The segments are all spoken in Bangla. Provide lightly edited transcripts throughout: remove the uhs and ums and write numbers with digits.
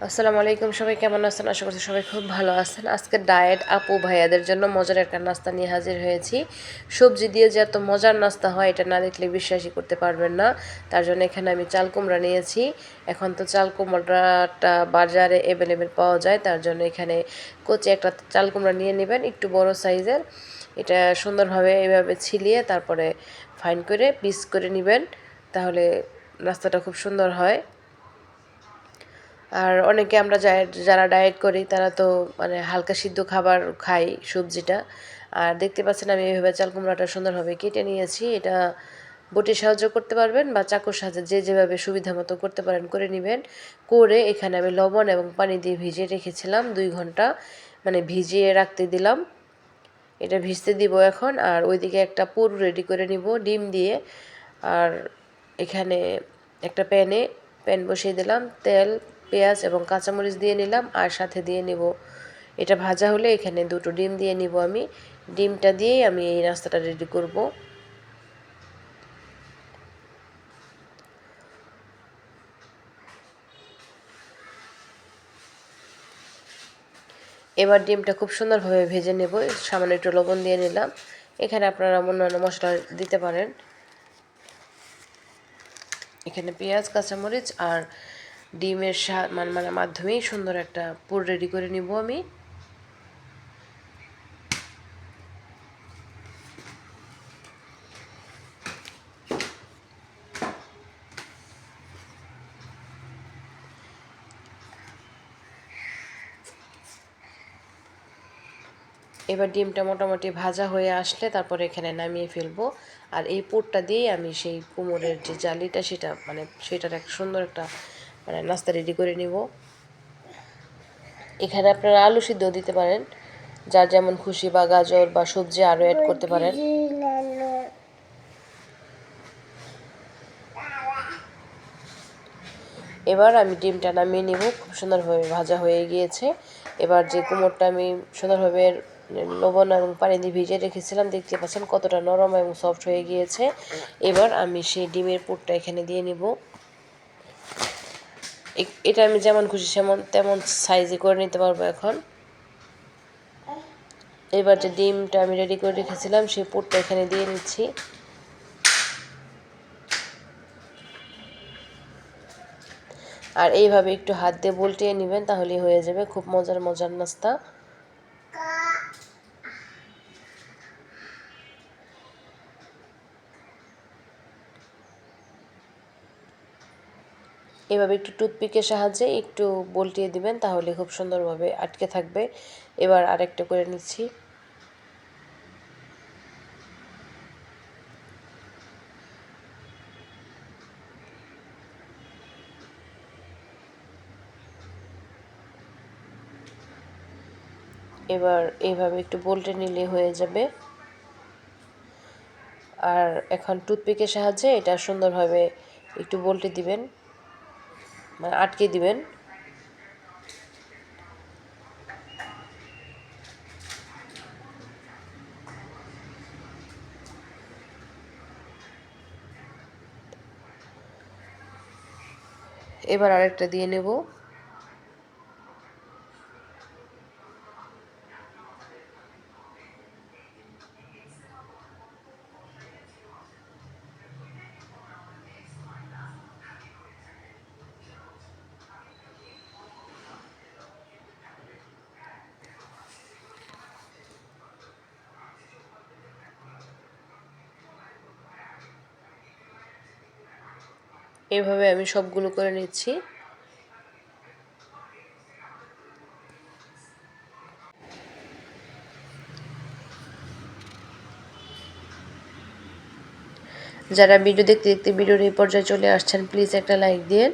আসসালামু আলাইকুম, সবাই কেমন আছেন? আশা করছি সবাই খুব ভালো আছেন। আজকে ডায়েট আপু ভাইয়াদের জন্য মজার একটা নাস্তা নিয়ে হাজির হয়েছি। সবজি দিয়ে যে এত মজার নাস্তা হয় এটা না দেখলে বিশ্বাসই করতে পারবেন না। তার জন্য এখানে আমি চাল কুমড়া নিয়েছি। এখন তো চাল কুমড়াটা বাজারে অ্যাভেলেবেল পাওয়া যায়, তার জন্য এখানে কচি একটা চাল কুমড়া নিয়ে নেবেন, একটু বড় সাইজের। এটা সুন্দরভাবে এভাবে ছিলিয়ে তারপরে ফাইন করে পিস করে নেবেন, তাহলে নাস্তাটা খুব সুন্দর হয়। আর অনেকে আমরা যারা ডায়েট করি তারা তো মানে হালকা সিদ্ধ খাবার খাই সবজিটা। আর দেখতে পাচ্ছেন আমি এইভাবে চাল কুমড়াটা সুন্দরভাবে কেটে নিয়েছি। এটা বটির সাহায্য করতে পারবেন বা চাকুর সাহায্যে যে যেভাবে সুবিধা মতো করতে পারেন করে নেবেন। করে এখানে আমি লবণ এবং পানি দিয়ে ভিজিয়ে রেখেছিলাম 2 ঘন্টা, মানে ভিজিয়ে রাখতে দিলাম। এটা ভিজতে দিব এখন। আর ওইদিকে একটা পুর রেডি করে নিব ডিম দিয়ে। আর এখানে একটা প্যান বসিয়ে দিলাম, তেল, পেঁয়াজ এবং কাঁচামরিচ দিয়ে নিলাম, আর সাথে দিয়ে নিব এটা ভাজা হলে এখানে 2টো ডিম দিয়ে নিব আমি। ডিমটা দিয়েই আমি এই নাস্তাটা রেডি করব। এবার ডিমটা খুব সুন্দরভাবে ভেজে নেব, সামান্য একটু লবণ দিয়ে নিলাম। এখানে আপনারা অন্যান্য মশলা দিতে পারেন। এখানে পেঁয়াজ, কাঁচামরিচ আর ডিমের মানে মাধ্যমেই সুন্দর একটা পুর রেডি করে নিব আমি। এবার ডিমটা মোটামুটি ভাজা হয়ে আসলে তারপরে এখানে নামিয়ে ফেলবো। আর এই পুরটা দিয়েই আমি সেই কুমড়োর যে জালিটা সেটা মানে সেটার একটা সুন্দর একটা মানে নাস্তা রেডি করে নিব। এখানে আপনারা আলু সিদ্ধ দিতে পারেন, যার যেমন খুশি, বা গাজর বা সবজি আরও অ্যাড করতে পারেন। এবার আমি ডিমটা নামিয়ে নিব, খুব সুন্দরভাবে ভাজা হয়ে গিয়েছে। এবার যে কুমড়োটা আমি সুন্দরভাবে লবণ এবং পানি দিয়ে ভিজিয়ে রেখেছিলাম, দেখতে পাচ্ছেন কতটা নরম এবং সফট হয়ে গিয়েছে। এবার আমি সেই ডিমের পুরটা এখানে দিয়ে নিব। এটা আমি যেমন খুশি তেমন সাইজে করে নিতে পারবো এখন। এবার যে ডিমটা আমি রেডি করে রেখেছিলাম সেই পুরটা এখানে দিয়ে নিচ্ছি। আর এইভাবে একটু হাত দিয়ে উল্টিয়ে নেবেন, তাহলেই হয়ে যাবে খুব মজার মজার নাস্তা। এভাবে একটু টুথপিকের সাহায্যে একটু বল্টিয়ে দিবেন, তাহলে খুব সুন্দরভাবে আটকে থাকবে। এবার আরেকটা করে নিচ্ছি। এবার এইভাবে একটু বল্টে নিলে হয়ে যাবে। আর এখন টুথপিকের সাহায্যে এটা সুন্দরভাবে একটু বল্টে দিবেন, মানে আটকে দিবেন। এবার আরেকটা দিয়ে নেব। এভাবে আমি সবগুলো করে নিচ্ছি। যারা ভিডিও দেখতে দেখতে ভিডিওর এই পর্যায়ে চলে আসছেন, প্লিজ একটা লাইক দিন।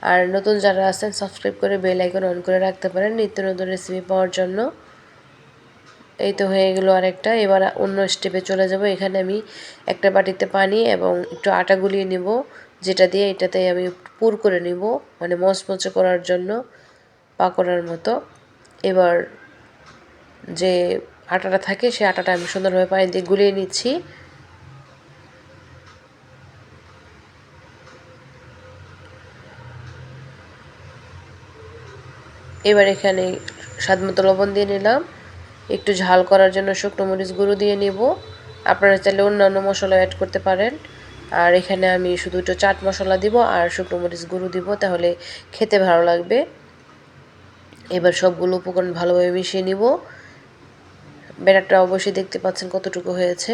আর নতুন যারা আছেন সাবস্ক্রাইব করে বেল আইকন অন করে রাখতে পারেন নিত্য নতুন রেসিপি পাওয়ার জন্য। এই তো হয়ে গেল আরেকটা। এবার অন্য স্টেপে চলে যাব। এখানে আমি একটা বাটিতে পানি এবং একটু আটা গুলিয়ে নেব, যেটা দিয়ে এটাতে আমি পুর করে নিব, মানে মচমচে করার জন্য, পাকোড়ার মতো। এবার যে আটাটা থাকে সেই আটাটা আমি সুন্দরভাবে পানি দিয়ে গুলিয়ে নিচ্ছি। এবার এখানে স্বাদমতো লবণ দিয়ে নিলাম, একটু ঝাল করার জন্য শুকনো মরিচ গুঁড়ো দিয়ে নিব। আপনারা চাইলে অন্যান্য মশলা অ্যাড করতে পারেন। আর এখানে আমি শুধু একটু চাট মশলা দিব আর শুকনো মরিচ গুঁড়ো দিব, তাহলে খেতে ভালো লাগবে। এবার সবগুলো উপকরণ ভালোভাবে মিশিয়ে নিব। ব্যাটারটা অবশ্যই দেখতে পাচ্ছেন কতটুকু হয়েছে,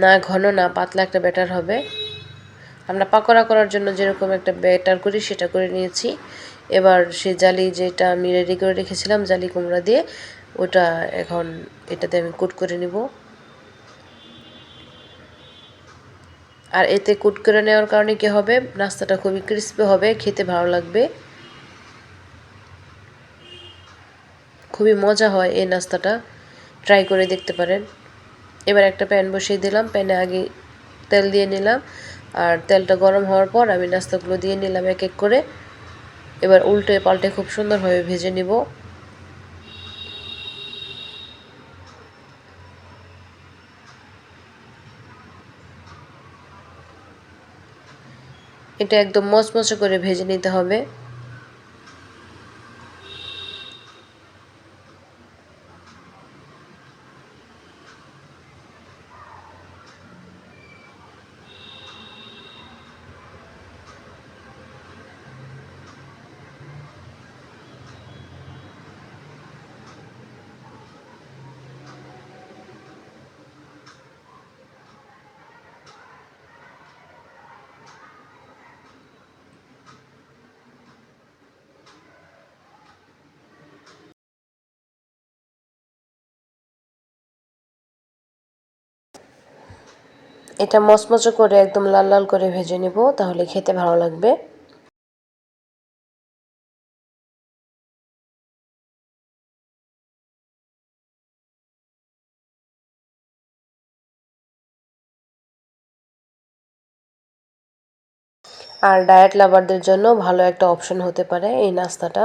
না ঘন না পাতলা একটা ব্যাটার হবে। আমরা পাকোড়া করার জন্য যেরকম একটা ব্যাটার করি সেটা করে নিয়েছি। এবার সেই জালি যেটা আমি রেডি করে রেখেছিলাম জালি কুমড়া দিয়ে, ওটা এখন এটাতে আমি কুট করে নিব। আর এতে কুট করে নেওয়ার কারণে কি হবে, নাস্তাটা খুবই ক্রিস্পি হবে, খেতে ভালো লাগবে, খুবই মজা হয় এই নাস্তাটা, ট্রাই করে দেখতে পারেন। এবার একটা প্যান বসিয়ে দিলাম, প্যানে আগে তেল দিয়ে নিলাম, আর তেলটা গরম হওয়ার পর আমি নাস্তাগুলো দিয়ে নিলাম এক এক করে। এবার উল্টে পাল্টে খুব সুন্দরভাবে ভেজে নিব। এটা একদম মচমচে করে ভেজে নিতে হবে। এটা মচমচে করে একদম লাল লাল করে ভেজে নেব, তাহলে খেতে ভালো লাগবে। আর ডায়েট লাভারদের জন্য ভালো একটা অপশন হতে পারে এই নাস্তাটা।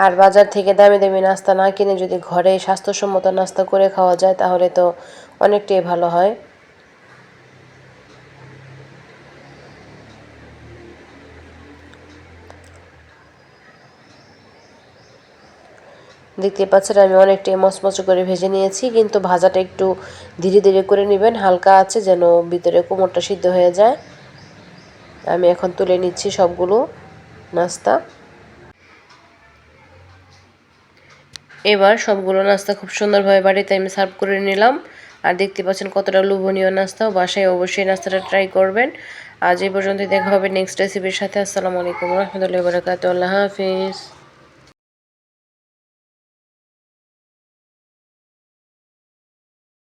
আর বাজার থেকে দামি দামি নাস্তা না কিনে যদি ঘরে স্বাস্থ্যসম্মত নাস্তা করে খাওয়া যায় তাহলে তো অনেকটাই ভালো হয়। দেখতে পাচ্ছেন আমি অনেকটাই মচমচে করে ভেজে নিয়েছি, কিন্তু ভাজাটা একটু ধীরে ধীরে করে নেবেন, হালকা আছে, যেন ভিতরে কোমরটা সিদ্ধ হয়ে যায়। আমি এখন তুলে নিচ্ছি সবগুলো নাস্তা। এবার সবগুলো নাস্তা খুব সুন্দরভাবে বাড়িতে আমি সার্ভ করে নিলাম। আর দেখতে পাচ্ছেন কতটা লোভনীয় নাস্তা, বাসায় অবশ্যই নাস্তাটা ট্রাই করবেন। আজ এই পর্যন্ত, দেখা হবে নেক্সট রেসিপির সাথে। আসসালামু আলাইকুম রহমতুল্লাহি ওয়া বারাকাতুহু। আল্লাহ হাফিজ।